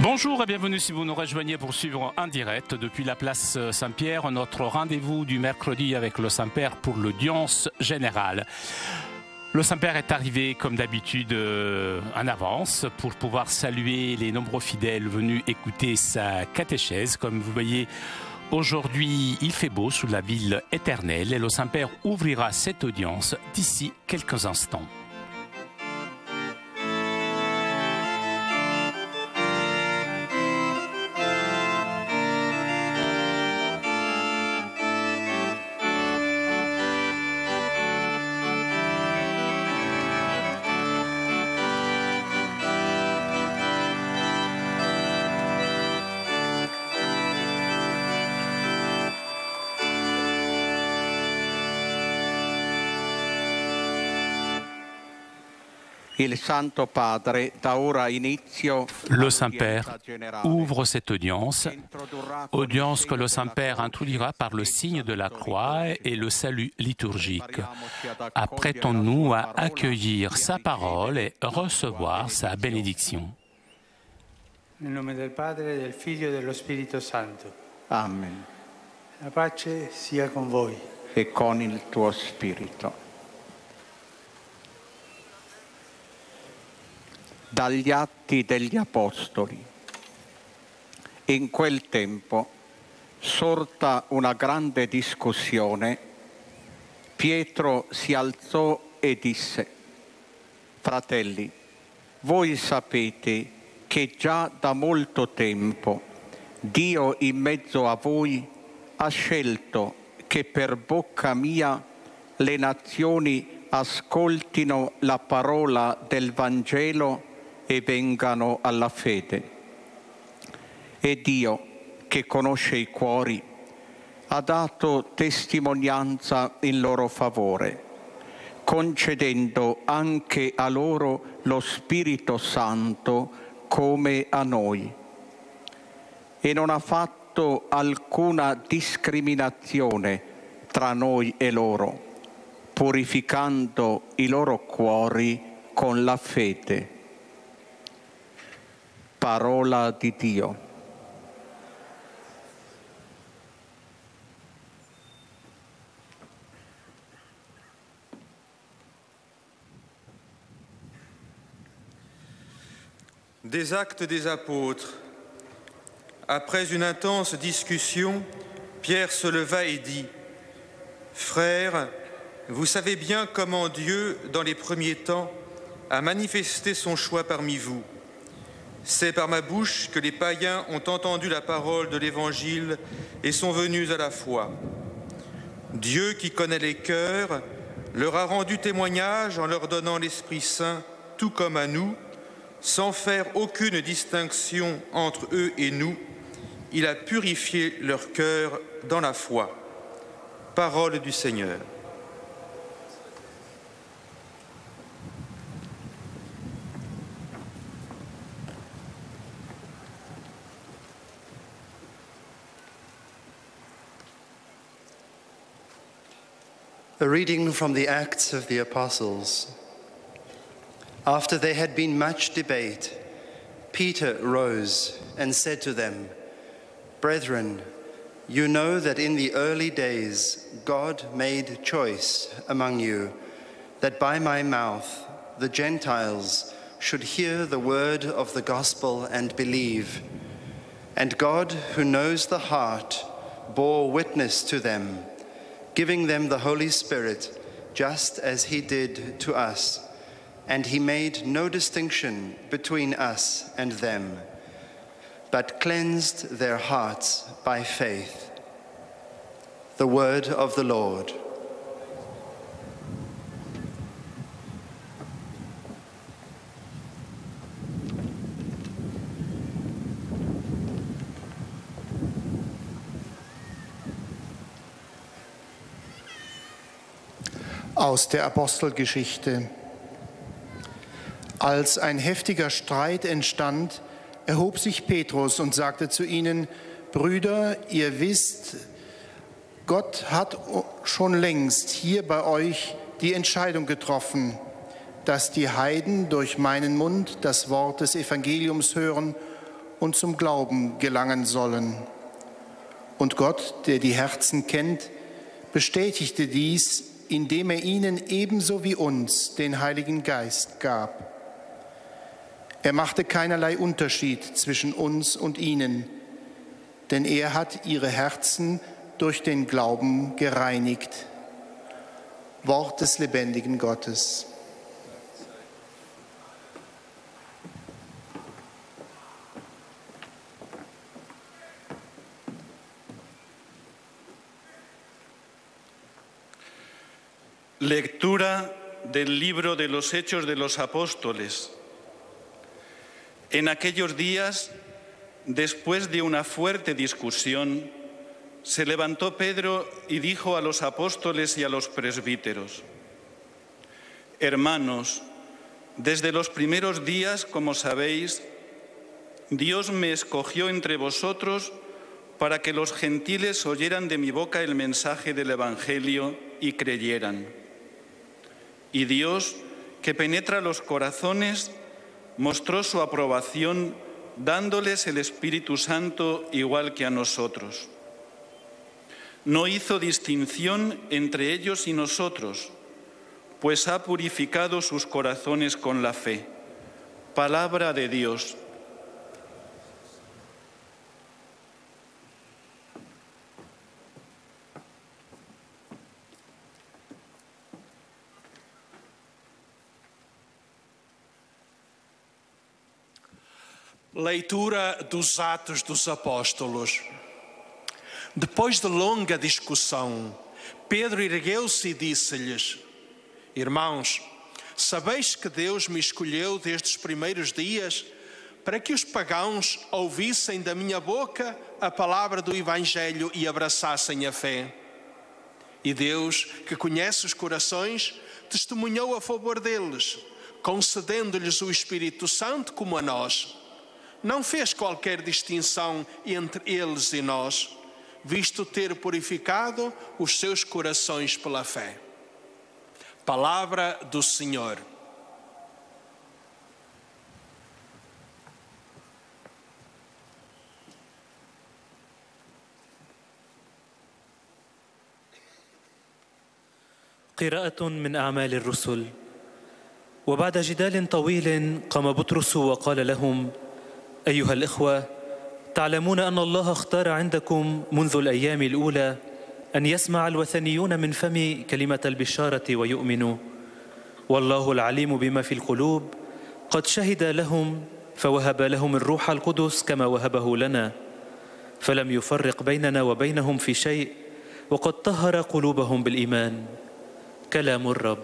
Bonjour et bienvenue si vous nous rejoignez pour suivre en direct depuis la place Saint-Pierre notre rendez-vous du mercredi avec le Saint-Père pour l'audience générale. Le Saint-Père est arrivé comme d'habitude en avance pour pouvoir saluer les nombreux fidèles venus écouter sa catéchèse. Comme vous voyez, aujourd'hui il fait beau sous la ville éternelle et le Saint-Père ouvrira cette audience d'ici quelques instants. Le Saint-Père ouvre cette audience que le Saint-Père introduira par le signe de la croix et le salut liturgique. Apprêtons-nous à accueillir sa parole et recevoir sa bénédiction. Nel nome del Padre, del Figlio e dello Spirito Santo. Amen. La pace sia con voi. E con il tuo spirito. Dagli Atti degli Apostoli. In quel tempo, sorta una grande discussione, Pietro si alzò e disse: Fratelli, voi sapete che già da molto tempo Dio in mezzo a voi ha scelto che per bocca mia le nazioni ascoltino la parola del Vangelo e vengano alla fede. E Dio, che conosce i cuori, ha dato testimonianza in loro favore, concedendo anche a loro lo Spirito Santo come a noi. E non ha fatto alcuna discriminazione tra noi e loro, purificando i loro cuori con la fede. Parola di Dio. Des Actes des Apôtres. Après une intense discussion, Pierre se leva et dit: Frères, vous savez bien comment Dieu, dans les premiers temps, a manifesté son choix parmi vous. C'est par ma bouche que les païens ont entendu la parole de l'Évangile et sont venus à la foi. Dieu, qui connaît les cœurs, leur a rendu témoignage en leur donnant l'Esprit Saint, tout comme à nous, sans faire aucune distinction entre eux et nous. Il a purifié leur cœur dans la foi. Parole du Seigneur. A reading from the Acts of the Apostles. After there had been much debate, Peter rose and said to them, Brethren, you know that in the early days God made choice among you, that by my mouth the Gentiles should hear the word of the gospel and believe. And God, who knows the heart, bore witness to them, giving them the Holy Spirit, just as he did to us. And he made no distinction between us and them, but cleansed their hearts by faith. The word of the Lord. Aus der Apostelgeschichte. Als ein heftiger Streit entstand, erhob sich Petrus und sagte zu ihnen: Brüder, ihr wisst, Gott hat schon längst hier bei euch die Entscheidung getroffen, dass die Heiden durch meinen Mund das Wort des Evangeliums hören und zum Glauben gelangen sollen. Und Gott, der die Herzen kennt, bestätigte dies, indem er ihnen ebenso wie uns den Heiligen Geist gab. Er machte keinerlei Unterschied zwischen uns und ihnen, denn er hat ihre Herzen durch den Glauben gereinigt. Wort des lebendigen Gottes. Lectura del libro de los Hechos de los Apóstoles. En aquellos días, después de una fuerte discusión, se levantó Pedro y dijo a los apóstoles y a los presbíteros: Hermanos, desde los primeros días, como sabéis, Dios me escogió entre vosotros para que los gentiles oyeran de mi boca el mensaje del Evangelio y creyeran. Y Dios, que penetra los corazones, mostró su aprobación dándoles el Espíritu Santo igual que a nosotros. No hizo distinción entre ellos y nosotros, pues ha purificado sus corazones con la fe. Palabra de Dios. Leitura dos Atos dos Apóstolos. Depois de longa discussão, Pedro ergueu-se e disse-lhes: Irmãos, sabeis que Deus me escolheu desde os primeiros dias para que os pagãos ouvissem da minha boca a palavra do Evangelho e abraçassem a fé. E Deus, que conhece os corações, testemunhou a favor deles, concedendo-lhes o Espírito Santo como a nós. Não fez qualquer distinção entre eles e nós, visto ter purificado os seus corações pela fé. Palavra do Senhor. قراءة من أعمال الرسل. وبعد جدال طويل قام بطرس وقال لهم: أيها الإخوة، تعلمون أن الله اختار عندكم منذ الأيام الأولى أن يسمع الوثنيون من فم كلمة البشارة ويؤمنوا، والله العليم بما في القلوب قد شهد لهم فوهب لهم الروح القدس كما وهبه لنا، فلم يفرق بيننا وبينهم في شيء، وقد طهر قلوبهم بالإيمان. كلام الرب.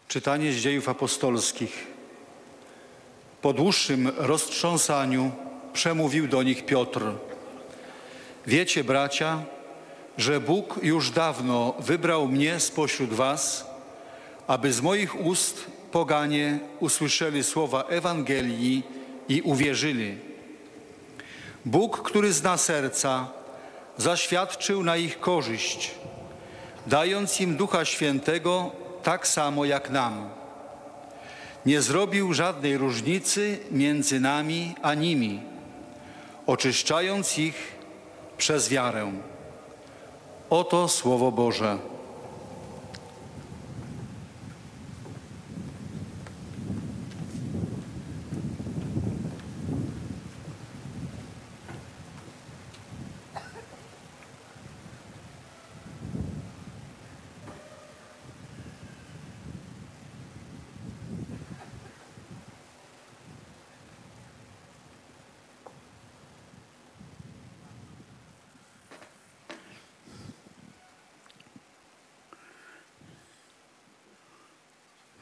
Czytanie z Dziejów Apostolskich. Po dłuższym roztrząsaniu przemówił do nich Piotr: Wiecie, bracia, że Bóg już dawno wybrał mnie spośród was, aby z moich ust poganie usłyszeli słowa Ewangelii i uwierzyli. Bóg, który zna serca, zaświadczył na ich korzyść, dając im Ducha Świętego tak samo jak nam. Nie zrobił żadnej różnicy między nami a nimi, oczyszczając ich przez wiarę. Oto Słowo Boże.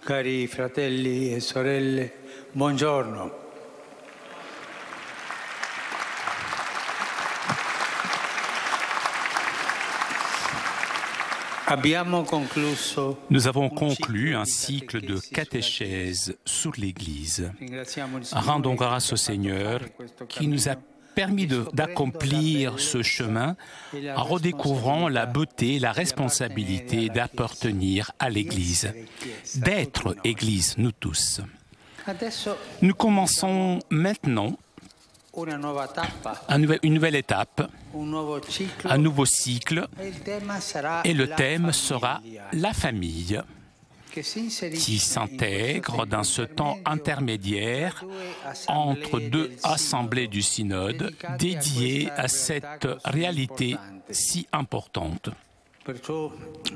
Cari fratelli e sorelle, buongiorno. Nous avons conclu un cycle de catéchèse sur l'Église. Rendons grâce au Seigneur qui nous a permis d'accomplir ce chemin en redécouvrant la beauté, la responsabilité d'appartenir à l'Église, d'être Église, nous tous. Nous commençons maintenant une nouvelle étape, un nouveau cycle, et le thème sera la famille, qui s'intègre dans ce temps intermédiaire entre deux assemblées du synode dédiées à cette réalité si importante.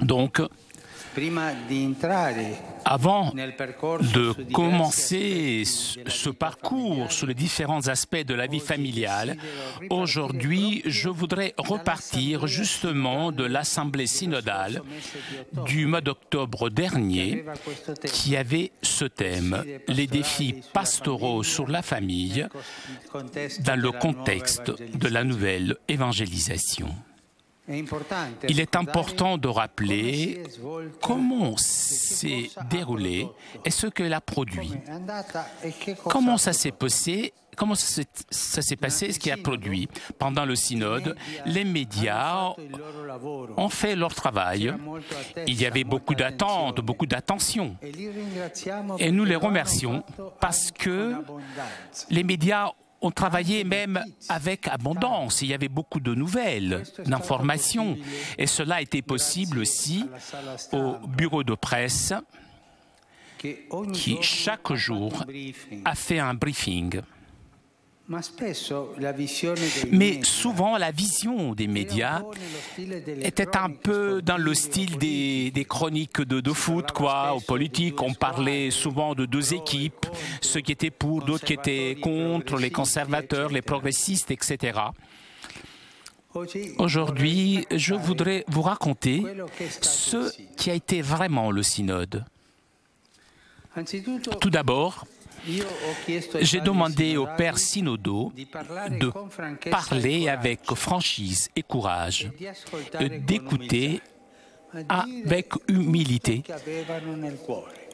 Donc, avant de commencer ce parcours sur les différents aspects de la vie familiale, aujourd'hui, je voudrais repartir justement de l'Assemblée synodale du mois d'octobre dernier qui avait ce thème, les défis pastoraux sur la famille dans le contexte de la nouvelle évangélisation. Il est important de rappeler comment s'est déroulé et ce qu'elle a produit. Comment ça s'est passé, ce qui a produit. Pendant le synode, les médias ont fait leur travail. Il y avait beaucoup d'attentes, beaucoup d'attention. Et nous les remercions parce que les médias ont travaillé même avec abondance. Il y avait beaucoup de nouvelles, d'informations. Et cela a été possible aussi au bureau de presse qui, chaque jour, a fait un briefing. Mais souvent, la vision des médias était un peu dans le style des chroniques de foot, quoi, aux politiques. On parlait souvent de deux équipes, ceux qui étaient pour, d'autres qui étaient contre, les conservateurs, les progressistes, etc. Aujourd'hui, je voudrais vous raconter ce qui a été vraiment le synode. Tout d'abord, j'ai demandé aux pères synodaux de parler avec franchise et courage, d'écouter avec humilité.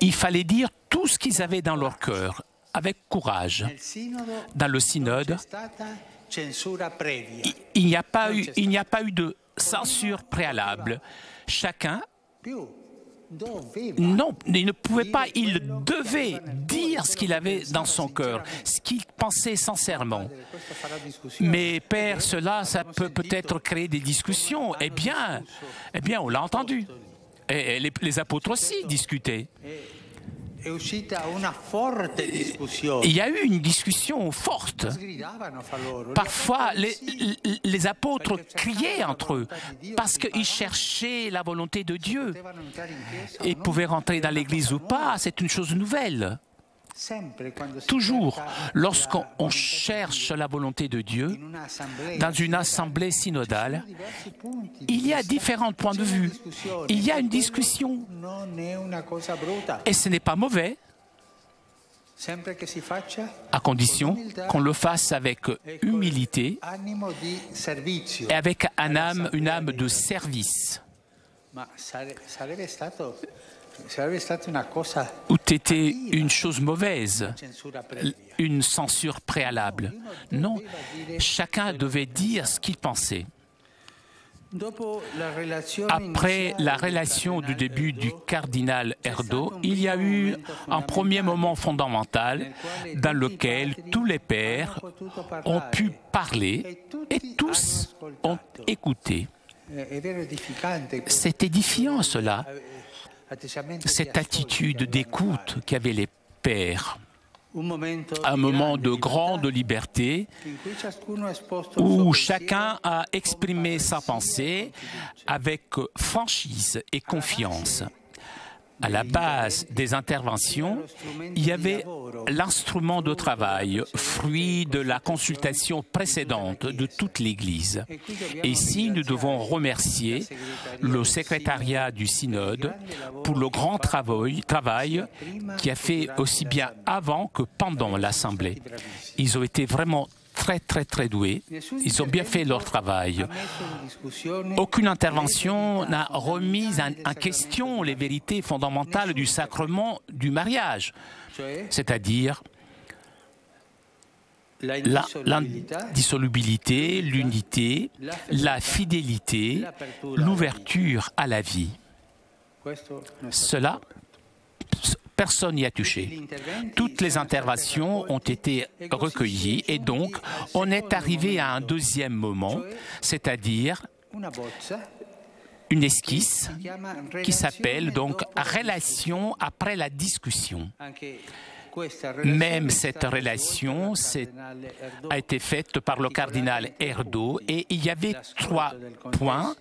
Il fallait dire tout ce qu'ils avaient dans leur cœur, avec courage. Dans le synode, il n'y a pas eu de censure préalable. Chacun non, il ne pouvait pas, il devait dire ce qu'il avait dans son cœur, ce qu'il pensait sincèrement. Mais Père, ça peut peut-être créer des discussions. Eh bien, on l'a entendu. Et les apôtres aussi discutaient. Il y a eu une discussion forte. Parfois, les apôtres criaient entre eux parce qu'ils cherchaient la volonté de Dieu. Ils pouvaient rentrer dans l'Église ou pas, c'est une chose nouvelle. Toujours, lorsqu'on cherche la volonté de Dieu, dans une assemblée synodale, il y a différents points de vue. Il y a une discussion. Et ce n'est pas mauvais, à condition qu'on le fasse avec humilité et avec une âme de service. Ou était une chose mauvaise, une censure préalable. Non, chacun devait dire ce qu'il pensait. Après la relation du début du cardinal Erdo, il y a eu un premier moment fondamental dans lequel tous les pères ont pu parler et tous ont écouté. C'est édifiant cela. Cette attitude d'écoute qu'avaient les pères, un moment de grande liberté où chacun a exprimé sa pensée avec franchise et confiance. À la base des interventions, il y avait l'instrument de travail, fruit de la consultation précédente de toute l'Église. Et ici, nous devons remercier le secrétariat du synode pour le grand travail qui a fait aussi bien avant que pendant l'Assemblée. Ils ont été vraiment très doués. Ils ont bien fait leur travail. Aucune intervention n'a remis en question les vérités fondamentales du sacrement du mariage, c'est-à-dire l'indissolubilité, l'unité, la fidélité, l'ouverture à la vie. Cela, personne n'y a touché. Toutes les interventions ont été recueillies et donc on est arrivé à un deuxième moment, c'est-à-dire une esquisse qui s'appelle donc « Relation après la discussion ». Même cette relation a été faite par le cardinal Erdo et il y avait 3 points.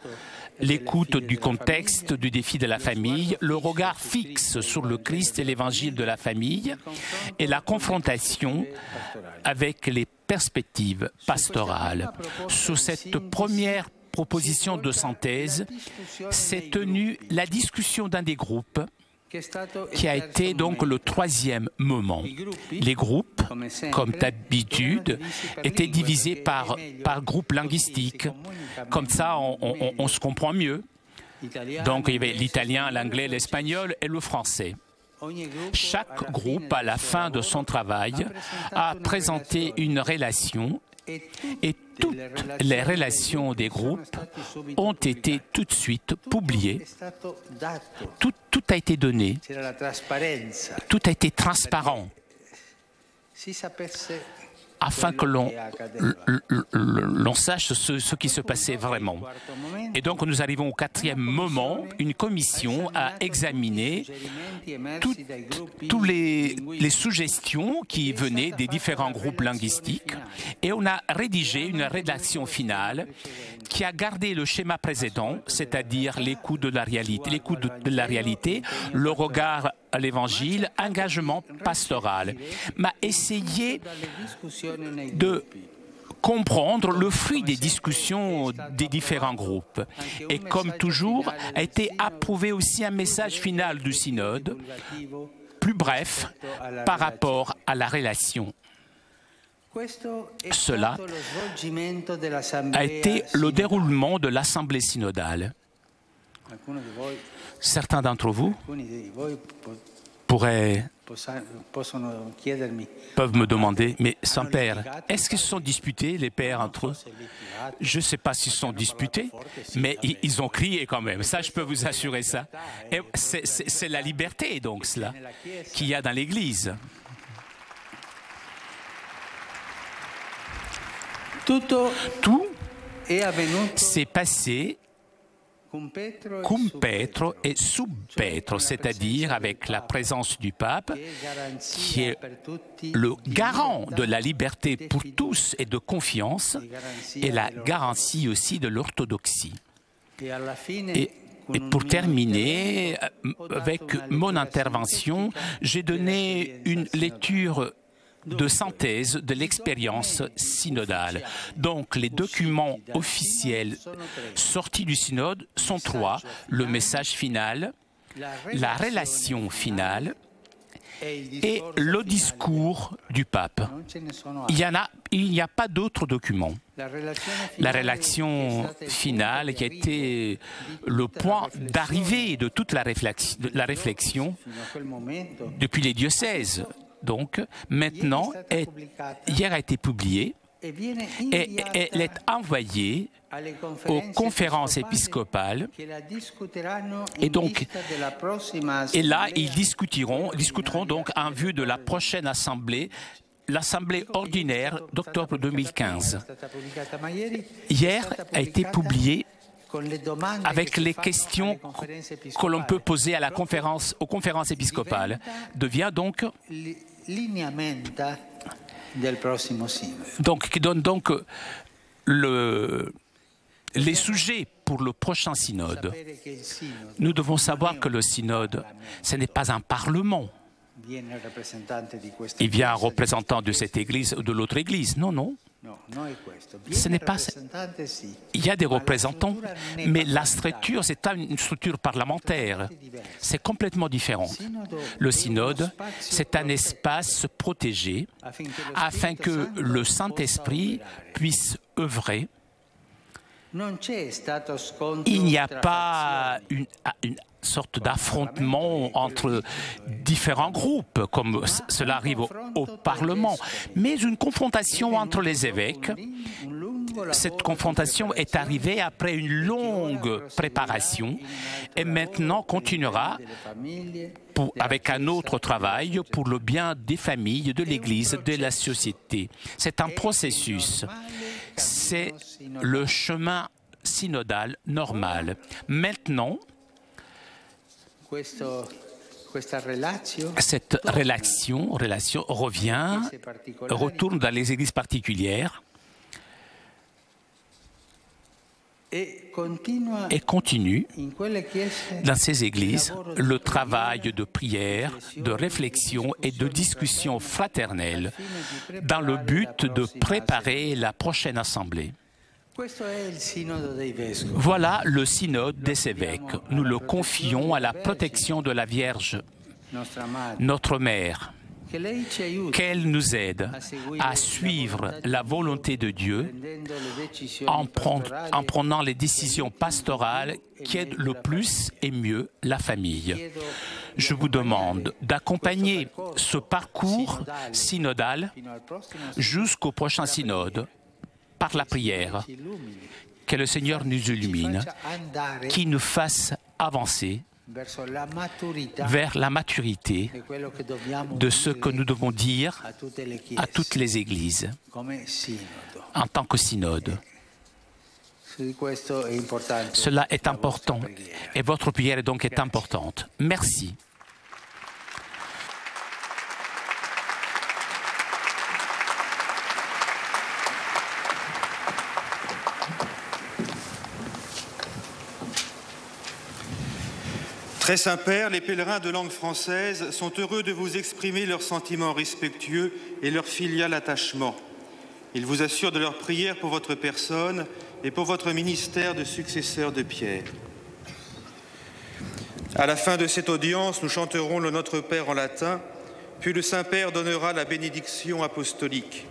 L'écoute du contexte du défi de la famille, le regard fixe sur le Christ et l'évangile de la famille et la confrontation avec les perspectives pastorales. Sous cette première proposition de synthèse s'est tenue la discussion d'un des groupes qui a été donc le 3e moment. Les groupes, comme d'habitude, étaient divisés par groupe linguistique. Comme ça, on se comprend mieux. Donc, il y avait l'italien, l'anglais, l'espagnol et le français. Chaque groupe, à la fin de son travail, a présenté une relation et toutes les relations des groupes ont été tout de suite publiées. Tout a été donné. Tout a été transparent. Afin que l'on sache ce qui se passait vraiment. Et donc nous arrivons au 4e moment, une commission a examiné toutes les suggestions qui venaient des différents groupes linguistiques et on a rédigé une rédaction finale qui a gardé le schéma précédent, c'est-à-dire l'écoute de la réalité, le regard à l'évangile, engagement pastoral, m'a essayé de comprendre le fruit des discussions des différents groupes. Et comme toujours, a été approuvé aussi un message final du synode, plus bref, par rapport à la relation. Cela a été le déroulement de l'Assemblée synodale. Certains d'entre vous peuvent me demander, mais Saint-Père, est-ce qu'ils se sont disputés, les pères, entre eux? Je ne sais pas s'ils se sont disputés, mais ils ont crié quand même. Ça, je peux vous assurer ça. C'est la liberté, donc, cela, qu'il y a dans l'Église. Tout s'est passé cum petro et sub petro, c'est-à-dire avec la présence du pape, qui est le garant de la liberté pour tous et de confiance, et la garantie aussi de l'orthodoxie. Et pour terminer, avec mon intervention, j'ai donné une lecture de synthèse de l'expérience synodale. Donc, les documents officiels sortis du synode sont 3. Le message final, la relation finale et le discours du pape. Il n'y a pas d'autres documents. La relation finale qui a été le point d'arrivée de toute la réflexion depuis les diocèses. Donc, maintenant, hier a été publiée et elle est envoyée aux conférences épiscopales et donc là ils discuteront donc en vue de la prochaine assemblée, l'assemblée ordinaire d'octobre 2015. Hier a été publiée avec les questions que l'on peut poser à aux conférences épiscopales, devient donc qui donne donc les sujets pour le prochain synode. Nous devons savoir que le synode, ce n'est pas un parlement. Il vient un représentant de cette église ou de l'autre église. Non, non. Ce n'est pas. Il y a des représentants, mais la structure, c'est une structure parlementaire. C'est complètement différent. Le synode, c'est un espace protégé afin que le Saint-Esprit puisse œuvrer. Il n'y a pas sorte d'affrontement entre différents groupes, comme cela arrive au Parlement, mais une confrontation entre les évêques. Cette confrontation est arrivée après une longue préparation et maintenant continuera avec un autre travail pour le bien des familles, de l'Église, de la société. C'est un processus. C'est le chemin synodal normal. Maintenant, cette relation retourne dans les églises particulières et continue dans ces églises le travail de prière, de réflexion et de discussion fraternelle dans le but de préparer la prochaine assemblée. Voilà le synode des évêques. Nous le confions à la protection de la Vierge, notre mère, qu'elle nous aide à suivre la volonté de Dieu en prenant les décisions pastorales qui aident le plus et mieux la famille. Je vous demande d'accompagner ce parcours synodal jusqu'au prochain synode par la prière. Que le Seigneur nous illumine, qu'il nous fasse avancer vers la maturité de ce que nous devons dire à toutes les églises en tant que synode. Cela est important et votre prière donc est importante. Merci. Très Saint-Père, les pèlerins de langue française sont heureux de vous exprimer leurs sentiments respectueux et leur filial attachement. Ils vous assurent de leur prière pour votre personne et pour votre ministère de successeur de Pierre. À la fin de cette audience, nous chanterons le Notre Père en latin, puis le Saint-Père donnera la bénédiction apostolique.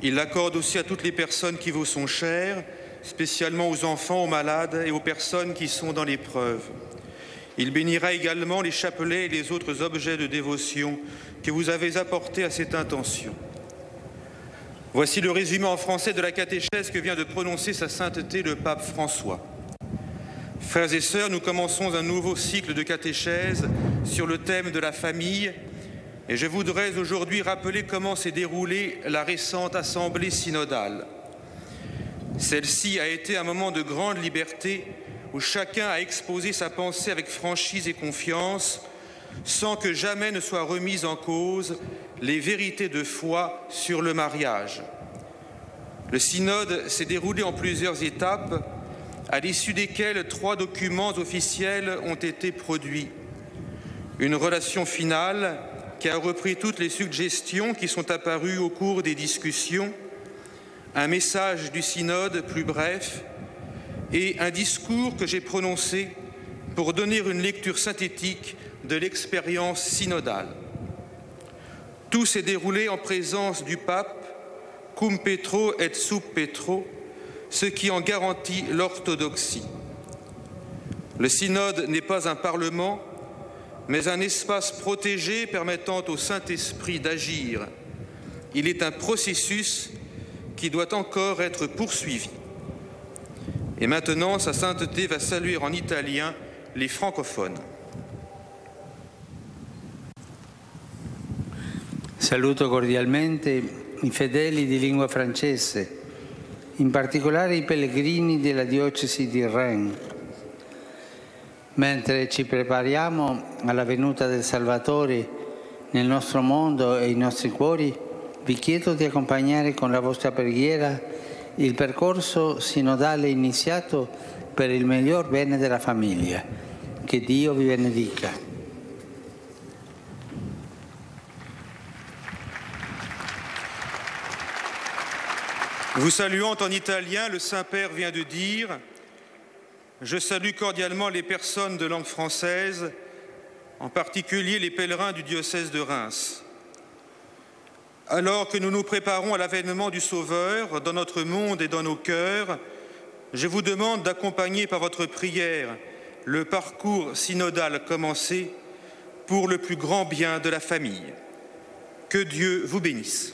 Il l'accorde aussi à toutes les personnes qui vous sont chères, spécialement aux enfants, aux malades et aux personnes qui sont dans l'épreuve. Il bénira également les chapelets et les autres objets de dévotion que vous avez apportés à cette intention. Voici le résumé en français de la catéchèse que vient de prononcer sa sainteté le pape François. Frères et sœurs, nous commençons un nouveau cycle de catéchèse sur le thème de la famille et je voudrais aujourd'hui rappeler comment s'est déroulée la récente assemblée synodale. Celle-ci a été un moment de grande liberté où chacun a exposé sa pensée avec franchise et confiance, sans que jamais ne soient remises en cause les vérités de foi sur le mariage. Le synode s'est déroulé en plusieurs étapes, à l'issue desquelles 3 documents officiels ont été produits. Une relation finale qui a repris toutes les suggestions qui sont apparues au cours des discussions, un message du synode plus bref, et un discours que j'ai prononcé pour donner une lecture synthétique de l'expérience synodale. Tout s'est déroulé en présence du pape, cum Petro et sub Petro, ce qui en garantit l'orthodoxie. Le synode n'est pas un parlement, mais un espace protégé permettant au Saint-Esprit d'agir. Il est un processus qui doit encore être poursuivi. Et maintenant, sa sainteté va saluer en italien les francophones. Saluto cordialmente i fedeli di lingua francese, in particolare i pellegrini della diocesi di Rennes. Mentre ci prepariamo alla venuta del Salvatore nel nostro mondo e nei nostri cuori, vi chiedo di accompagnare con la vostra preghiera il percorso sinodale iniziato per il miglior bene della famiglia. Che Dio vi benedica. Vous saluant en italien, le Saint-Père vient de dire « Je salue cordialement les personnes de langue française, en particulier les pèlerins du diocèse de Reims. » Alors que nous nous préparons à l'avènement du Sauveur dans notre monde et dans nos cœurs, je vous demande d'accompagner par votre prière le parcours synodal commencé pour le plus grand bien de la famille. Que Dieu vous bénisse.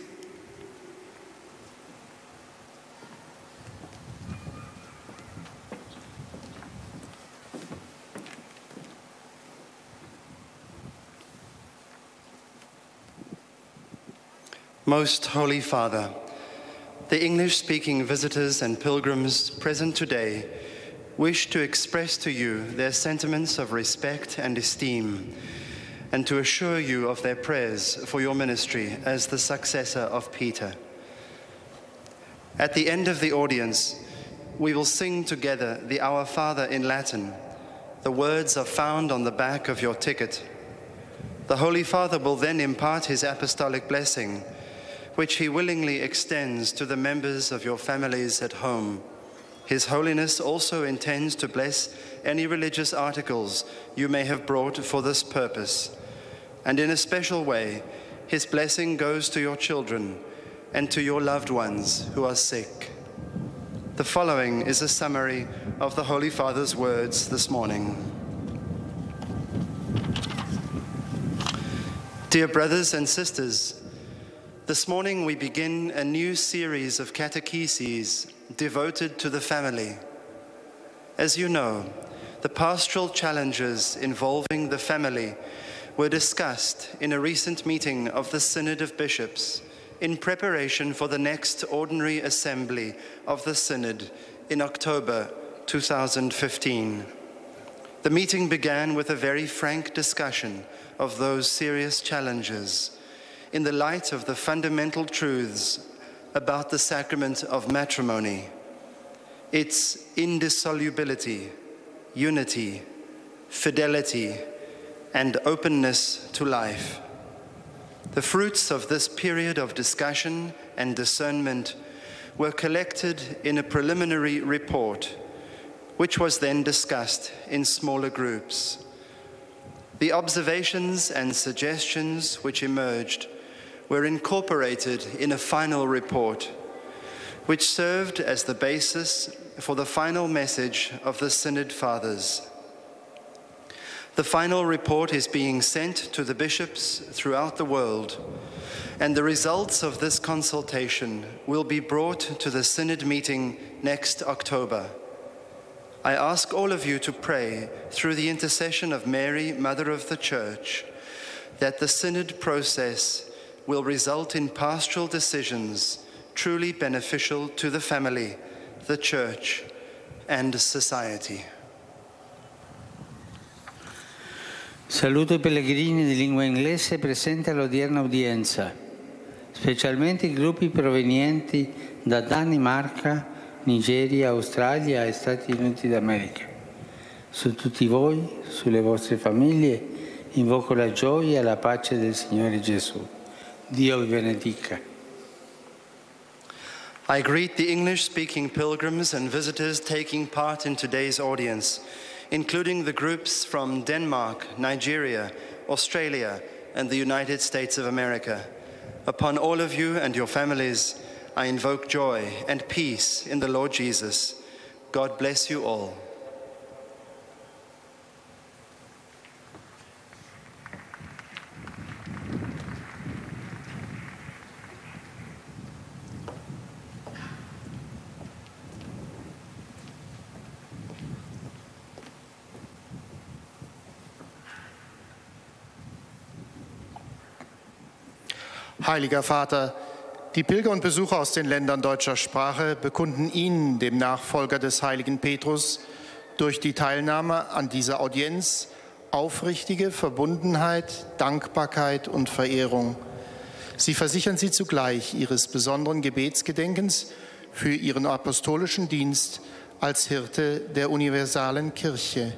Most Holy Father, the English-speaking visitors and pilgrims present today wish to express to you their sentiments of respect and esteem, and to assure you of their prayers for your ministry as the successor of Peter. At the end of the audience, we will sing together the Our Father in Latin. The words are found on the back of your ticket. The Holy Father will then impart his apostolic blessing, which he willingly extends to the members of your families at home. His Holiness also intends to bless any religious articles you may have brought for this purpose. And in a special way, his blessing goes to your children and to your loved ones who are sick. The following is a summary of the Holy Father's words this morning. Dear brothers and sisters, this morning we begin a new series of catecheses devoted to the family. As you know, the pastoral challenges involving the family were discussed in a recent meeting of the Synod of Bishops in preparation for the next ordinary assembly of the Synod in October 2015. The meeting began with a very frank discussion of those serious challenges in the light of the fundamental truths about the sacrament of matrimony, its indissolubility, unity, fidelity, and openness to life. The fruits of this period of discussion and discernment were collected in a preliminary report, which was then discussed in smaller groups. The observations and suggestions which emerged were incorporated in a final report, which served as the basis for the final message of the Synod Fathers. The final report is being sent to the bishops throughout the world, and the results of this consultation will be brought to the Synod meeting next October. I ask all of you to pray through the intercession of Mary, Mother of the Church, that the Synod process will result in pastoral decisions truly beneficial to the family, the Church, and society. Saluto i pellegrini di lingua inglese presenti all'odierna udienza, specialmente i gruppi provenienti da Danimarca, Nigeria, Australia e Stati Uniti d'America. Su tutti voi, sulle vostre famiglie, invoco la gioia e la pace del Signore Gesù. Dio vi benedica. I greet the English-speaking pilgrims and visitors taking part in today's audience, including the groups from Denmark, Nigeria, Australia, and the United States of America. Upon all of you and your families, I invoke joy and peace in the Lord Jesus. God bless you all. Heiliger Vater, die Pilger und Besucher aus den Ländern deutscher Sprache bekunden Ihnen, dem Nachfolger des heiligen Petrus, durch die Teilnahme an dieser Audienz aufrichtige Verbundenheit, Dankbarkeit und Verehrung. Sie versichern Sie zugleich Ihres besonderen Gebetsgedenkens für Ihren apostolischen Dienst als Hirte der universalen Kirche.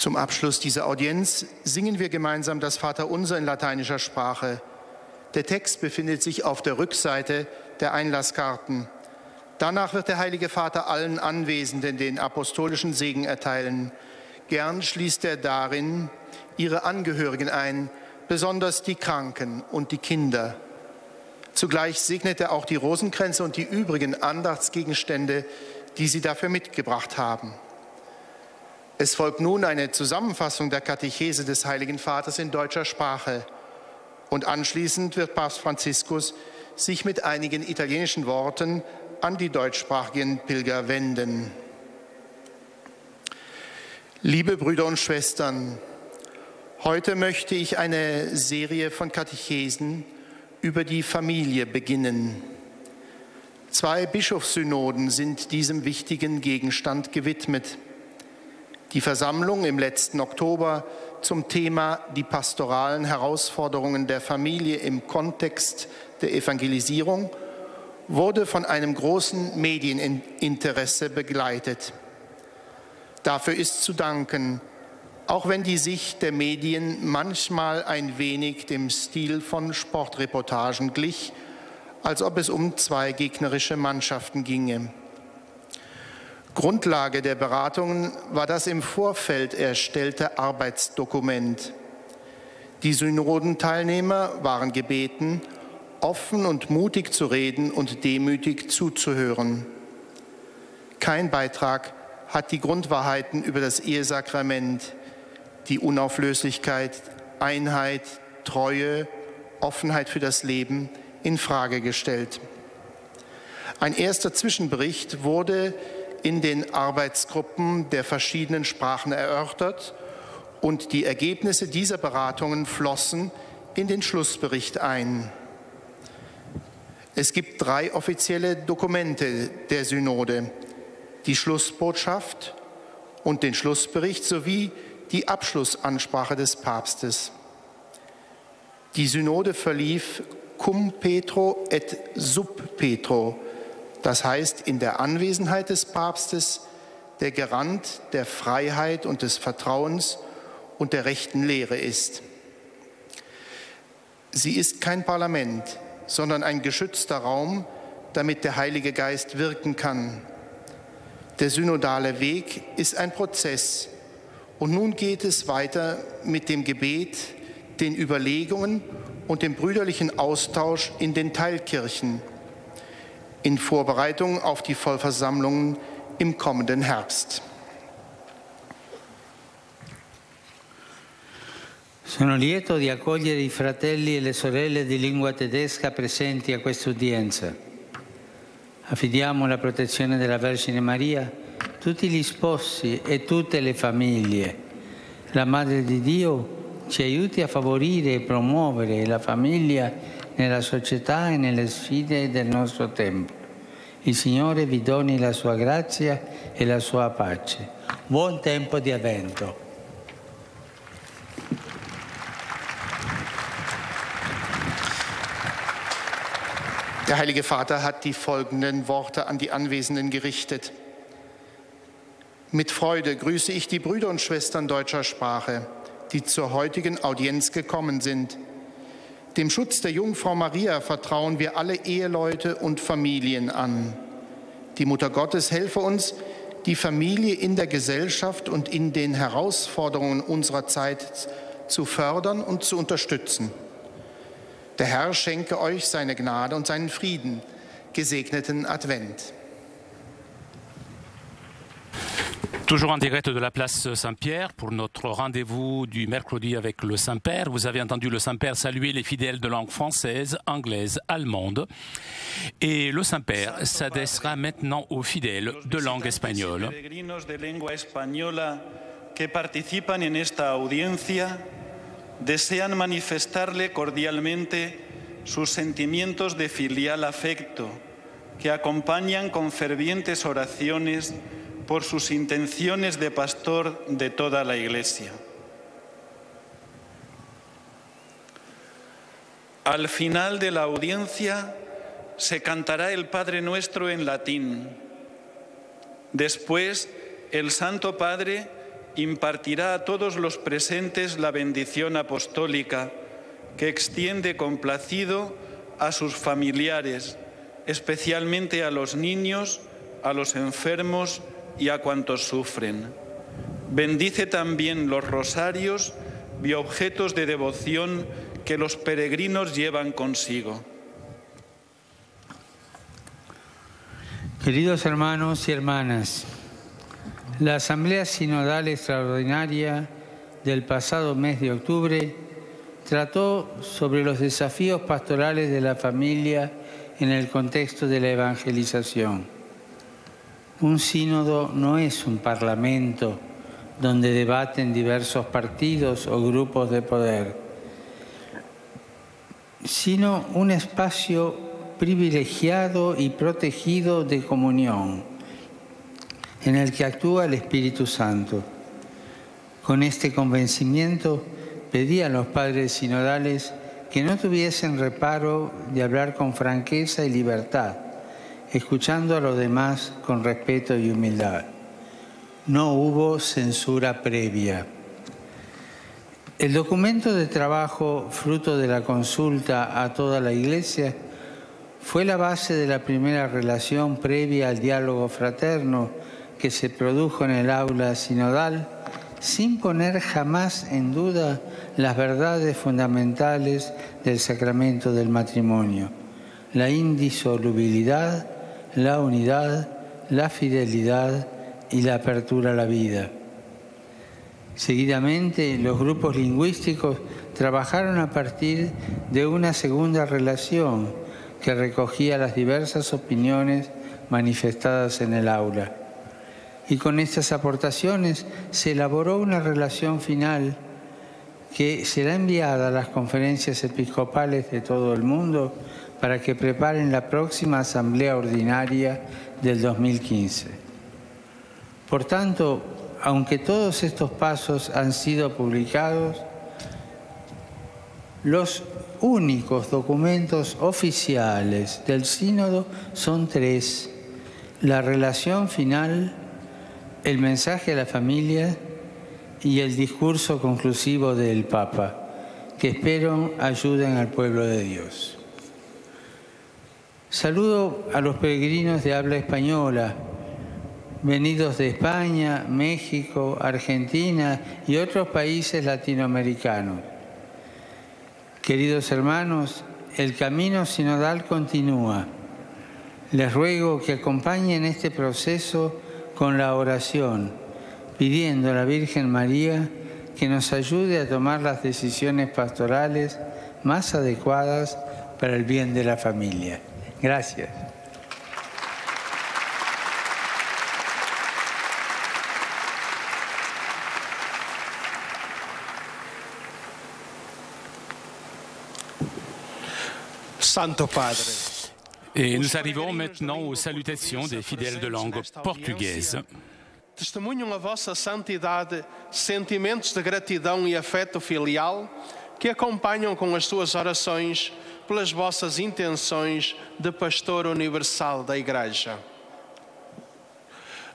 Zum Abschluss dieser Audienz singen wir gemeinsam das Vaterunser in lateinischer Sprache. Der Text befindet sich auf der Rückseite der Einlasskarten. Danach wird der Heilige Vater allen Anwesenden den apostolischen Segen erteilen. Gern schließt er darin ihre Angehörigen ein, besonders die Kranken und die Kinder. Zugleich segnet er auch die Rosenkränze und die übrigen Andachtsgegenstände, die Sie dafür mitgebracht haben. Es folgt nun eine Zusammenfassung der Katechese des Heiligen Vaters in deutscher Sprache. Und anschließend wird Papst Franziskus sich mit einigen italienischen Worten an die deutschsprachigen Pilger wenden. Liebe Brüder und Schwestern, heute möchte ich eine Serie von Katechesen über die Familie beginnen. 2 Bischofssynoden sind diesem wichtigen Gegenstand gewidmet. Die Versammlung im letzten Oktober zum Thema die pastoralen Herausforderungen der Familie im Kontext der Evangelisierung wurde von einem großen Medieninteresse begleitet. Dafür ist zu danken, auch wenn die Sicht der Medien manchmal ein wenig dem Stil von Sportreportagen glich, als ob es um 2 gegnerische Mannschaften ginge. Grundlage der Beratungen war das im Vorfeld erstellte Arbeitsdokument. Die Synodenteilnehmer waren gebeten, offen und mutig zu reden und demütig zuzuhören. Kein Beitrag hat die Grundwahrheiten über das Ehesakrament, die Unauflöslichkeit, Einheit, Treue, Offenheit für das Leben in Frage gestellt. Ein erster Zwischenbericht wurde in den Arbeitsgruppen der verschiedenen Sprachen erörtert und die Ergebnisse dieser Beratungen flossen in den Schlussbericht ein. Es gibt 3 offizielle Dokumente der Synode: die Schlussbotschaft und den Schlussbericht sowie die Abschlussansprache des Papstes. Die Synode verlief cum Petro et sub Petro, das heißt in der Anwesenheit des Papstes, der Garant der Freiheit und des Vertrauens und der rechten Lehre ist. Sie ist kein Parlament, sondern ein geschützter Raum, damit der Heilige Geist wirken kann. Der synodale Weg ist ein Prozess und nun geht es weiter mit dem Gebet, den Überlegungen und dem brüderlichen Austausch in den Teilkirchen in Vorbereitung auf die Vollversammlungen im kommenden Herbst. Sono lieto di accogliere I fratelli e le sorelle di lingua tedesca presenti a questa udienza. Affidiamo la protezione della Vergine Maria, tutti gli sposi e tutte le famiglie. La Madre di Dio ci aiuti a favorire e promuovere la famiglia nella società e nelle sfide del nostro tempo. Il Signore vi doni la sua grazia e la sua pace. Buon tempo di Avvento. Der Heilige Vater hat die folgenden Worte an die Anwesenden gerichtet. Mit Freude grüße ich die Brüder und Schwestern deutscher Sprache, die zur heutigen Audienz gekommen sind. Dem Schutz der Jungfrau Maria vertrauen wir alle Eheleute und Familien an. Die Mutter Gottes helfe uns, die Familie in der Gesellschaft und in den Herausforderungen unserer Zeit zu fördern und zu unterstützen. Der Herr schenke euch seine Gnade und seinen Frieden. Gesegneten Advent. Toujours en direct de la place Saint-Pierre pour notre rendez-vous du mercredi avec le Saint-Père. Vous avez entendu le Saint-Père saluer les fidèles de langue française, anglaise, allemande. Et le Saint-Père s'adressera maintenant aux fidèles de langue espagnole. Que participan en esta audiencia desean manifestarle cordialmente sus sentimientos de filial afecto que acompañan con fervientes oraciones por sus intenciones de pastor de toda la Iglesia. Al final de la audiencia se cantará el Padre Nuestro en latín. Después, el Santo Padre impartirá a todos los presentes la bendición apostólica que extiende complacido a sus familiares, especialmente a los niños, a los enfermos y a cuantos sufren. Bendice también los rosarios y objetos de devoción que los peregrinos llevan consigo. Queridos hermanos y hermanas, la Asamblea Sinodal Extraordinaria del pasado mes de octubre trató sobre los desafíos pastorales de la familia en el contexto de la evangelización. Un sínodo no es un parlamento donde debaten diversos partidos o grupos de poder, sino un espacio privilegiado y protegido de comunión, en el que actúa el Espíritu Santo. Con este convencimiento pedí a los padres sinodales que no tuviesen reparo de hablar con franqueza y libertad, escuchando a los demás con respeto y humildad. No hubo censura previa. El documento de trabajo, fruto de la consulta a toda la Iglesia, fue la base de la primera relación previa al diálogo fraterno que se produjo en el aula sinodal, sin poner jamás en duda las verdades fundamentales del sacramento del matrimonio: la indisolubilidad, la unidad, la fidelidad y la apertura a la vida. Seguidamente, los grupos lingüísticos trabajaron a partir de una segunda relación que recogía las diversas opiniones manifestadas en el aula. Y con estas aportaciones se elaboró una relación final que será enviada a las conferencias episcopales de todo el mundo para que preparen la próxima Asamblea Ordinaria del 2015. Por tanto, aunque todos estos pasos han sido publicados, los únicos documentos oficiales del sínodo son 3: la relación final, el mensaje a la familia y el discurso conclusivo del Papa, que espero ayuden al pueblo de Dios. Saludo a los peregrinos de habla española, venidos de España, México, Argentina y otros países latinoamericanos. Queridos hermanos, el camino sinodal continúa. Les ruego que acompañen este proceso con la oración, pidiendo a la Virgen María que nos ayude a tomar las decisiones pastorales más adecuadas para el bien de la familia. Gracias. Santo Padre. Et nous arrivons maintenant aux salutations des fidèles de langue portugaise. Testemunham a vossa santidade sentimentos de gratidão e afeto filial que acompanham com as suas orações pelas vossas intenções de pastor universal da Igreja.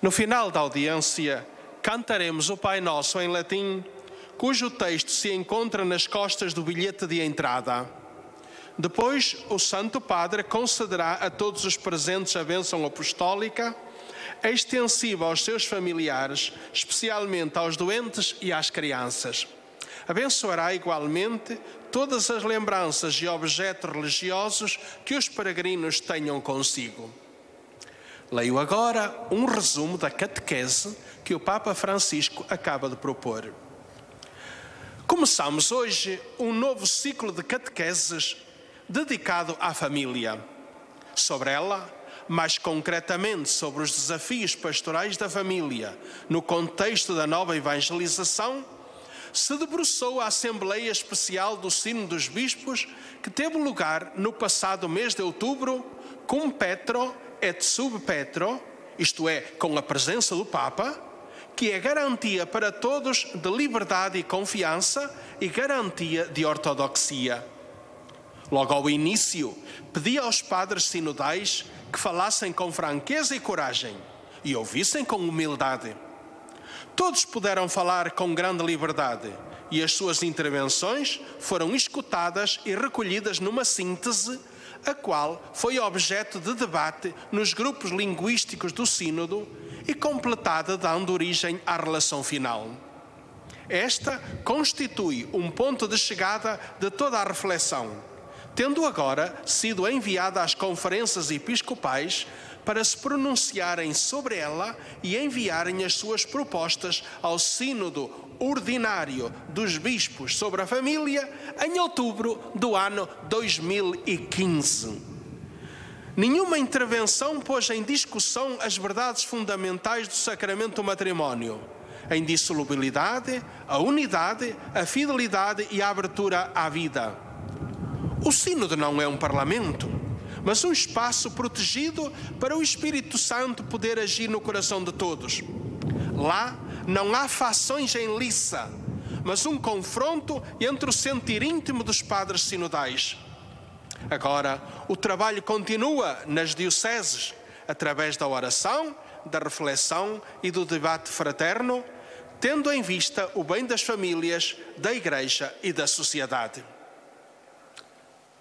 No final da audiência, cantaremos o Pai Nosso em latim, cujo texto se encontra nas costas do bilhete de entrada. Depois, o Santo Padre concederá a todos os presentes a bênção apostólica, extensiva aos seus familiares, especialmente aos doentes e às crianças. Abençoará igualmente todas as lembranças e objetos religiosos que os peregrinos tenham consigo. Leio agora um resumo da catequese que o Papa Francisco acaba de propor. Começamos hoje um novo ciclo de catequeses dedicado à família. Sobre ela, mais concretamente sobre os desafios pastorais da família, no contexto da nova evangelização, se debruçou a Assembleia Especial do Sínodo dos Bispos, que teve lugar no passado mês de outubro, cum Petro et sub Petro, isto é, com a presença do Papa, que é garantia para todos de liberdade e confiança e garantia de ortodoxia. Logo ao início, pedi aos padres sinodais que falassem com franqueza e coragem e ouvissem com humildade. Todos puderam falar com grande liberdade e as suas intervenções foram escutadas e recolhidas numa síntese, a qual foi objeto de debate nos grupos linguísticos do Sínodo e completada dando origem à relação final. Esta constitui um ponto de chegada de toda a reflexão, tendo agora sido enviada às conferências episcopais para se pronunciarem sobre ela e enviarem as suas propostas ao Sínodo Ordinário dos Bispos sobre a Família em outubro do ano 2015. Nenhuma intervenção pôs em discussão as verdades fundamentais do sacramento do matrimónio: a indissolubilidade, a unidade, a fidelidade e a abertura à vida. O Sínodo não é um parlamento, mas um espaço protegido para o Espírito Santo poder agir no coração de todos. Lá não há fações em liça, mas um confronto entre o sentir íntimo dos padres sinodais. Agora, o trabalho continua nas dioceses, através da oração, da reflexão e do debate fraterno, tendo em vista o bem das famílias, da Igreja e da sociedade.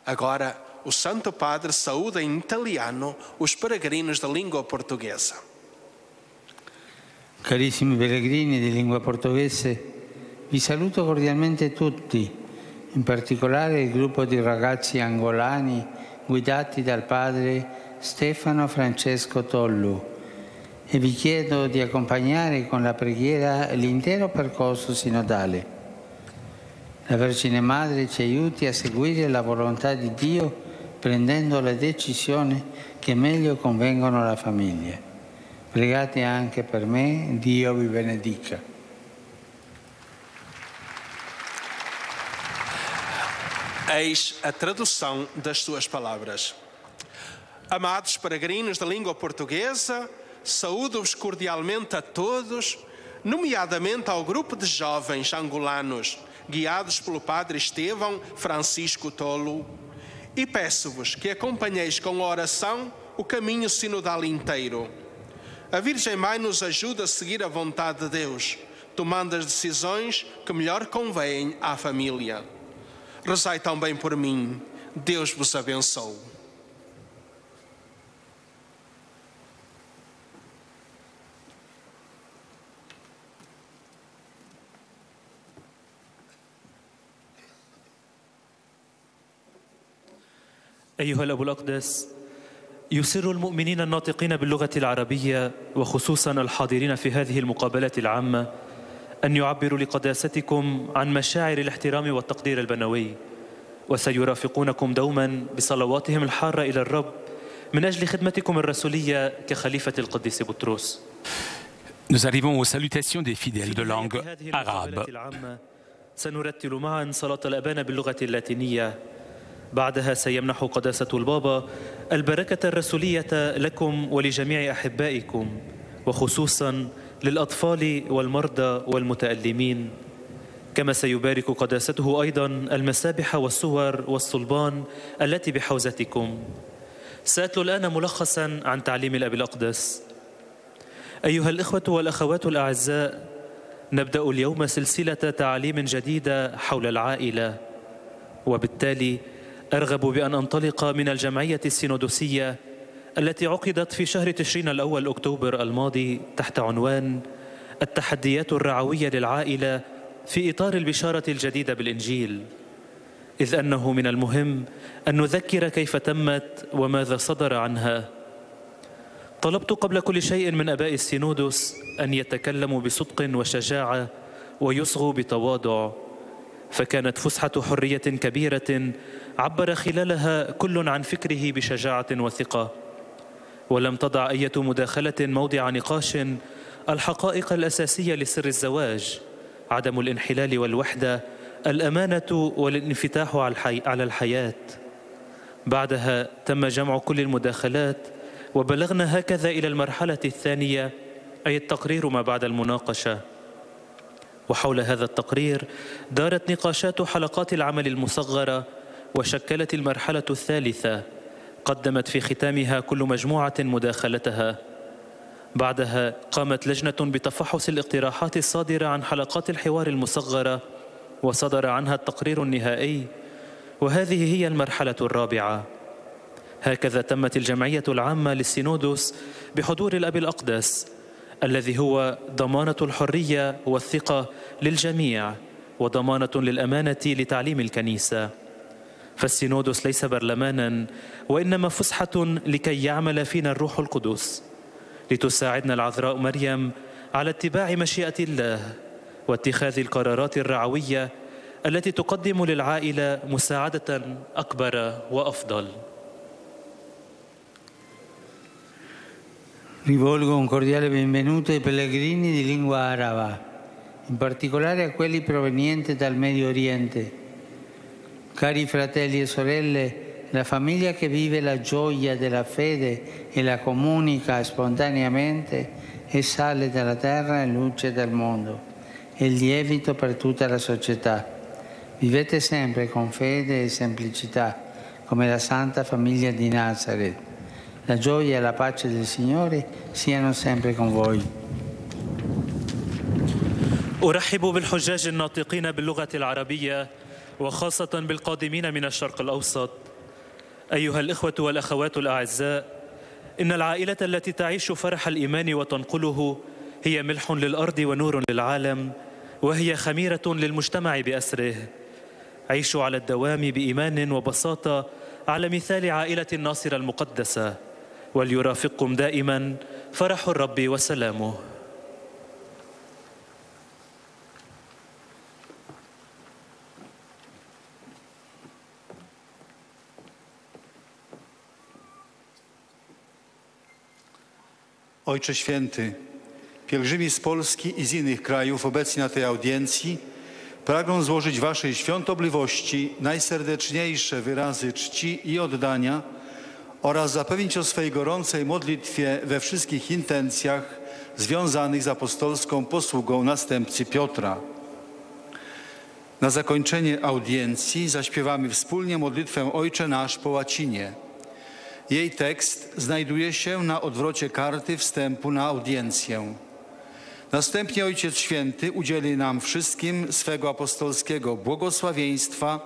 Agora, o Santo Padre saúda em italiano os peregrinos da língua portuguesa. Carissimi pellegrini di lingua portoghese, vi saluto cordialmente tutti, in particolare il gruppo di ragazzi angolani guidati dal padre Stefano Francesco Tollu, e vi chiedo di accompagnare con la preghiera l'intero percorso sinodale. La Vergine Madre ci aiuti a seguire la volontà di Dio prendendo le decisioni che meglio convengono alla famiglia. Pregate anche per me, Dio vi benedica. Eis a tradução das suas palavras. Amados peregrinos da língua portuguesa, saúdo-vos cordialmente a todos, nomeadamente ao grupo de jovens angolanos, guiados pelo Padre Estevão Francisco Tollu, e peço-vos que acompanheis com a oração o caminho sinodal inteiro. A Virgem Mãe nos ajuda a seguir a vontade de Deus, tomando as decisões que melhor convêm à família. Rezai também por mim. Deus vos abençoe. أيها الأب الأقدس، يسر المؤمنين الناطقين باللغة العربية وخصوصا الحاضرين في هذه المقابلة العامة أن يعبروا لقداستكم عن مشاعر الاحترام والتقدير البنوي، وسيرافقونكم دوما بصلواتهم الحارة إلى الرب من أجل خدمتكم الرسولية كخليفة القديس بطرس. Nous arrivons aux salutations des fidèles de langue arabe. سنرتل معا صلاة الأبانا باللغة اللاتينية. بعدها سيمنح قداسة البابا البركة الرسولية لكم ولجميع أحبائكم، وخصوصا للأطفال والمرضى والمتألمين، كما سيبارك قداسته أيضا المسابح والصور والصلبان التي بحوزتكم. سأتلو الآن ملخصا عن تعليم الأب الأقدس. أيها الإخوة والأخوات الأعزاء، نبدأ اليوم سلسلة تعاليم جديدة حول العائلة، وبالتالي أرغب بأن أنطلق من الجمعية السينودوسية التي عقدت في شهر تشرين الأول أكتوبر الماضي تحت عنوان التحديات الرعوية للعائلة في إطار البشارة الجديدة بالإنجيل، إذ أنه من المهم أن نذكر كيف تمت وماذا صدر عنها. طلبت قبل كل شيء من أباء السينودوس أن يتكلموا بصدق وشجاعة ويصغوا بتواضع، فكانت فسحة حرية كبيرة عبر خلالها كل عن فكره بشجاعة وثقة، ولم تضع أي مداخلة موضع نقاش الحقائق الأساسية لسر الزواج: عدم الانحلال والوحدة، الأمانة والانفتاح على الحياة. بعدها تم جمع كل المداخلات وبلغنا هكذا إلى المرحلة الثانية، أي التقرير ما بعد المناقشة. وحول هذا التقرير دارت نقاشات حلقات العمل المصغرة، وشكلت المرحلة الثالثة، قدمت في ختامها كل مجموعة مداخلتها. بعدها قامت لجنة بتفحص الاقتراحات الصادرة عن حلقات الحوار المصغرة، وصدر عنها التقرير النهائي، وهذه هي المرحلة الرابعة. هكذا تمت الجمعية العامة للسينودوس بحضور الأب الأقدس، الذي هو ضمانة الحرية والثقة للجميع، وضمانة للأمانة لتعليم الكنيسة. فالسينودوس ليس برلمانا وإنما فسحة لكي يعمل فينا الروح القدس، لتساعدنا العذراء مريم على اتباع مشيئة الله واتخاذ القرارات الرعوية التي تقدم للعائلة مساعدة أكبر وأفضل. Rivolgo un cordiale benvenuto ai pellegrini di lingua araba, in particolare a quelli provenienti dal Medio Oriente. Cari fratelli e sorelle, la famiglia che vive la gioia della fede e la comunica spontaneamente è sale della terra e luce del mondo, è lievito per tutta la società. Vivete sempre con fede e semplicità, come la Santa Famiglia di Nazareth. La gioia e la pace del Signore siano sempre con voi. أرحب بالحجاج الناطقين باللغة العربية وخاصة بالقادمين من الشرق الأوسط. أيها الإخوة والأخوات الأعزاء، إن العائلة التي تعيش فرح الإيمان وتنقله هي ملح للأرض ونور للعالم، وهي خميرة للمجتمع بأسره. عيشوا على الدوام بإيمان وبساطة على مثال عائلة الناصرة المقدسة، وليرافقكم دائما فرح الرب وسلامه. Ojcze Święty, pielgrzymi z Polski i z innych krajów obecni na tej audiencji pragną złożyć Waszej świątobliwości najserdeczniejsze wyrazy czci i oddania oraz zapewnić o swej gorącej modlitwie we wszystkich intencjach związanych z apostolską posługą następcy Piotra. Na zakończenie audiencji zaśpiewamy wspólnie modlitwę Ojcze Nasz po łacinie. Jej tekst znajduje się na odwrocie karty wstępu na audiencję. Następnie Ojciec Święty udzieli nam wszystkim swego apostolskiego błogosławieństwa,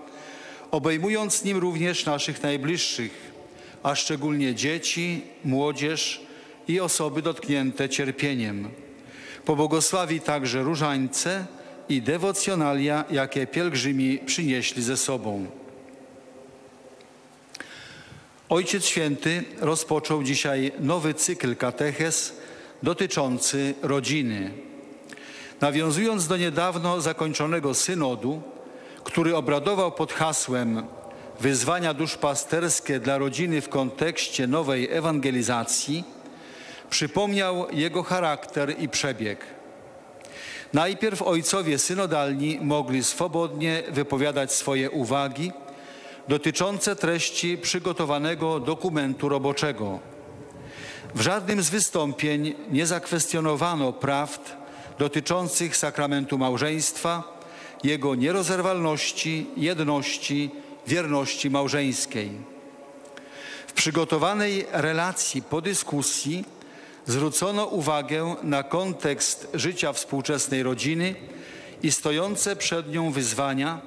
obejmując nim również naszych najbliższych, a szczególnie dzieci, młodzież i osoby dotknięte cierpieniem. Pobłogosławi także różańce i dewocjonalia, jakie pielgrzymi przynieśli ze sobą. Ojciec Święty rozpoczął dzisiaj nowy cykl katechez dotyczący rodziny. Nawiązując do niedawno zakończonego synodu, który obradował pod hasłem Wyzwania duszpasterskie dla rodziny w kontekście nowej ewangelizacji, przypomniał jego charakter i przebieg. Najpierw ojcowie synodalni mogli swobodnie wypowiadać swoje uwagi dotyczące treści przygotowanego dokumentu roboczego. W żadnym z wystąpień nie zakwestionowano prawd dotyczących sakramentu małżeństwa, jego nierozerwalności, jedności, wierności małżeńskiej. W przygotowanej relacji po dyskusji zwrócono uwagę na kontekst życia współczesnej rodziny i stojące przed nią wyzwania,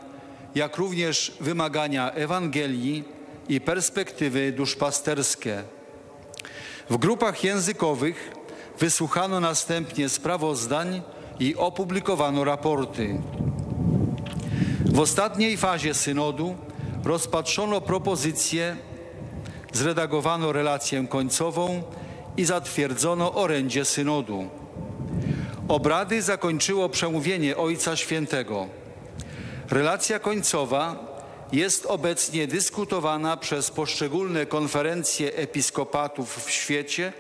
jak również wymagania Ewangelii i perspektywy duszpasterskie. W grupach językowych wysłuchano następnie sprawozdań i opublikowano raporty. W ostatniej fazie synodu rozpatrzono propozycje, zredagowano relację końcową i zatwierdzono orędzie synodu. Obrady zakończyło przemówienie Ojca Świętego. Relacja końcowa jest obecnie dyskutowana przez poszczególne konferencje episkopatów w świecie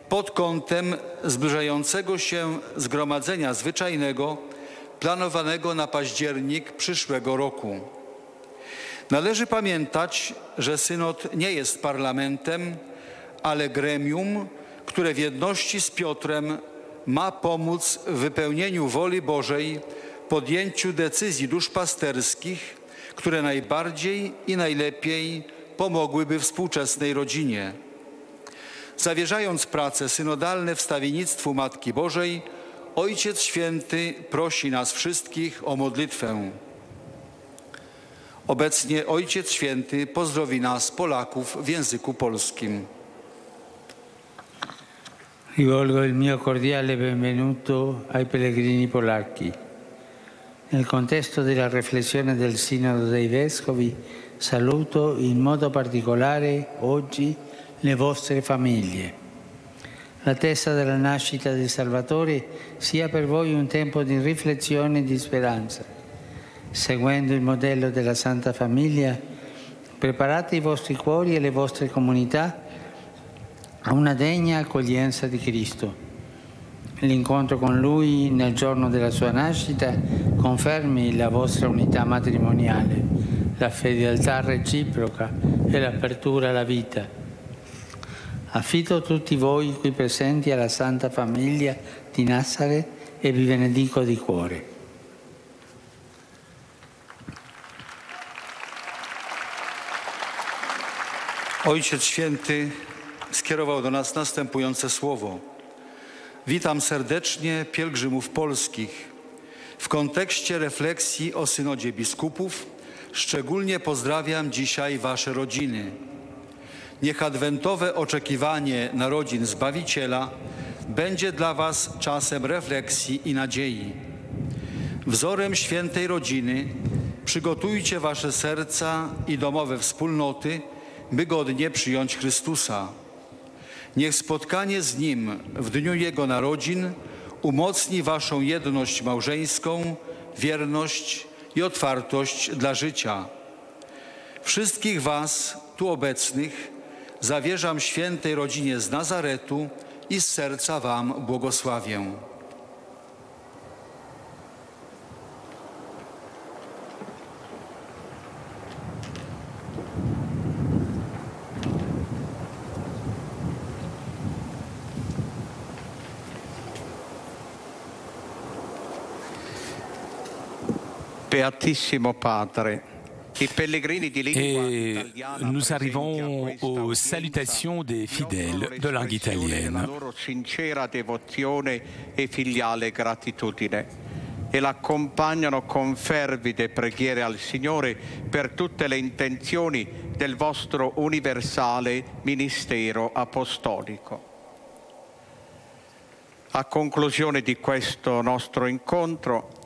pod kątem zbliżającego się zgromadzenia zwyczajnego planowanego na październik przyszłego roku. Należy pamiętać, że synod nie jest parlamentem, ale gremium, które w jedności z Piotrem ma pomóc w wypełnieniu woli Bożej, podjęciu decyzji duszpasterskich, które najbardziej i najlepiej pomogłyby współczesnej rodzinie. Zawierzając prace synodalne wstawiennictwu Matki Bożej, Ojciec Święty prosi nas wszystkich o modlitwę. Obecnie Ojciec Święty pozdrowi nas, Polaków, w języku polskim. Rivolgo il mio cordiale benvenuto ai pellegrini polacchi. Nel contesto della riflessione del Sinodo dei Vescovi, saluto in modo particolare oggi le vostre famiglie. L'attesa della nascita del Salvatore sia per voi un tempo di riflessione e di speranza. Seguendo il modello della Santa Famiglia, preparate i vostri cuori e le vostre comunità a una degna accoglienza di Cristo. L'incontro con Lui nel giorno della sua nascita confermi la vostra unità matrimoniale, la fedeltà reciproca e l'apertura alla vita. Affido tutti voi qui presenti alla Santa Famiglia di Nazareth e vi benedico di cuore. Ojciec Święty skierował do nas następujące słowo. Witam serdecznie pielgrzymów polskich. W kontekście refleksji o synodzie biskupów szczególnie pozdrawiam dzisiaj wasze rodziny. Niech adwentowe oczekiwanie narodzin Zbawiciela będzie dla was czasem refleksji i nadziei. Wzorem świętej rodziny przygotujcie wasze serca i domowe wspólnoty, by godnie przyjąć Chrystusa. Niech spotkanie z Nim w dniu Jego narodzin umocni waszą jedność małżeńską, wierność i otwartość dla życia. Wszystkich was tu obecnych zawierzam świętej rodzinie z Nazaretu i z serca wam błogosławię. Beatissimo Padre, et nous arrivons aux salutations des fidèles de langue italienne. La loro sincera devozione e filiale gratitudine e l'accompagnano con fervide preghiere al Signore per tutte le intenzioni del vostro universale ministero apostolico. A conclusione di questo nostro incontro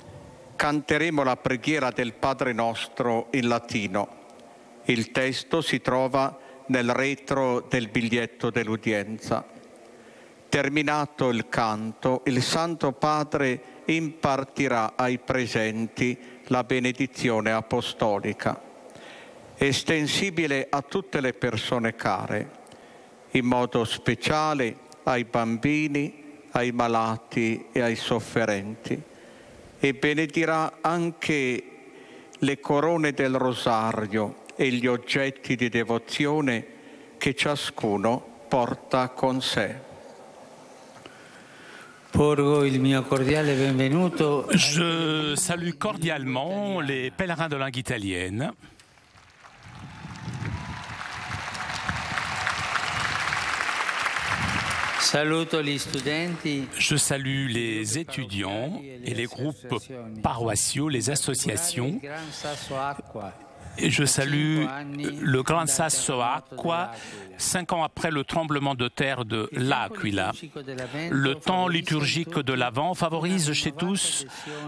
canteremo la preghiera del Padre nostro in latino. Il testo si trova nel retro del biglietto dell'udienza. Terminato il canto, il Santo Padre impartirà ai presenti la benedizione apostolica, estensibile a tutte le persone care, in modo speciale ai bambini, ai malati e ai sofferenti. E benedirà anche le corone del rosario e gli oggetti di devozione che ciascuno porta con sé. Porgo il mio cordiale benvenuto. Je salue cordialement les pèlerins de langue italienne. Je salue les étudiants et les groupes paroissiaux, les associations. Et je salue le Grand Sasso Acqua, 5 ans après le tremblement de terre de L'Aquila. Le temps liturgique de l'Avent favorise chez tous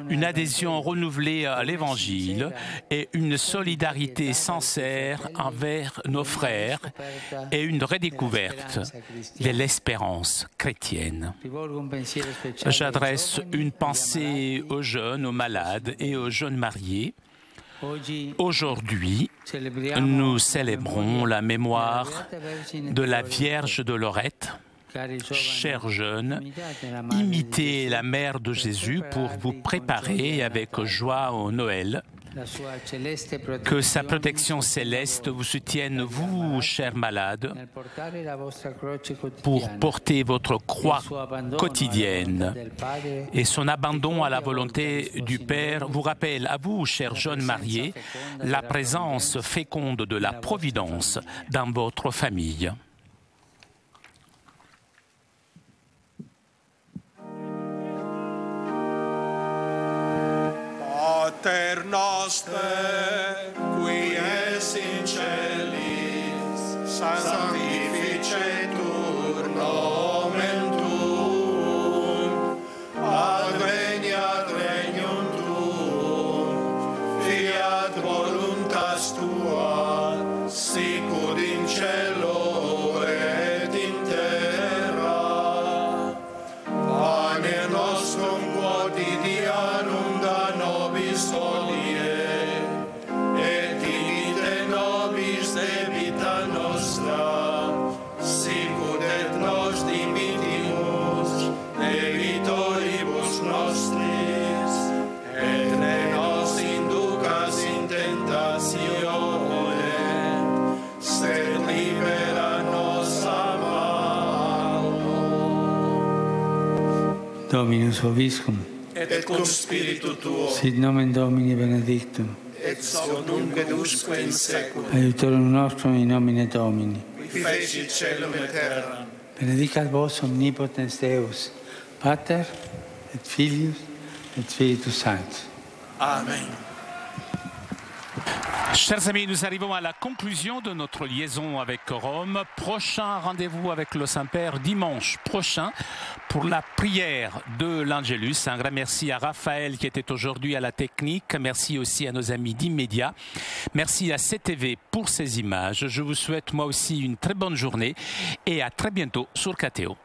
une adhésion renouvelée à l'Évangile et une solidarité sincère envers nos frères et une redécouverte de l'espérance chrétienne. J'adresse une pensée aux jeunes, aux malades et aux jeunes mariés. Aujourd'hui, nous célébrons la mémoire de la Vierge de Lorette. Chers jeunes, imitez la mère de Jésus pour vous préparer avec joie au Noël. Que sa protection céleste vous soutienne, vous, chers malades, pour porter votre croix quotidienne. Et son abandon à la volonté du Père vous rappelle à vous, chers jeunes mariés, la présence féconde de la Providence dans votre famille. Pater noster, qui es in celis, sanctificetur nomen tuum, adveniat regnum tuum, Dominus vobiscum. Et cum spiritu tuo. Sit nomen Domini benedictum. Et hoc nunc et usque in saeculum. Aiutorium nostrum in nomine Domini. Qui feci caelum et terram. Benedicat vos omnipotens Deus, Pater et Filius et Spiritus Sanctus. Amen. Chers amis, nous arrivons à la conclusion de notre liaison avec Rome. Prochain rendez-vous avec le Saint-Père dimanche prochain pour la prière de l'Angélus. Un grand merci à Raphaël qui était aujourd'hui à la technique. Merci aussi à nos amis d'Immédiat. Merci à CTV pour ces images. Je vous souhaite moi aussi une très bonne journée et à très bientôt sur KTO.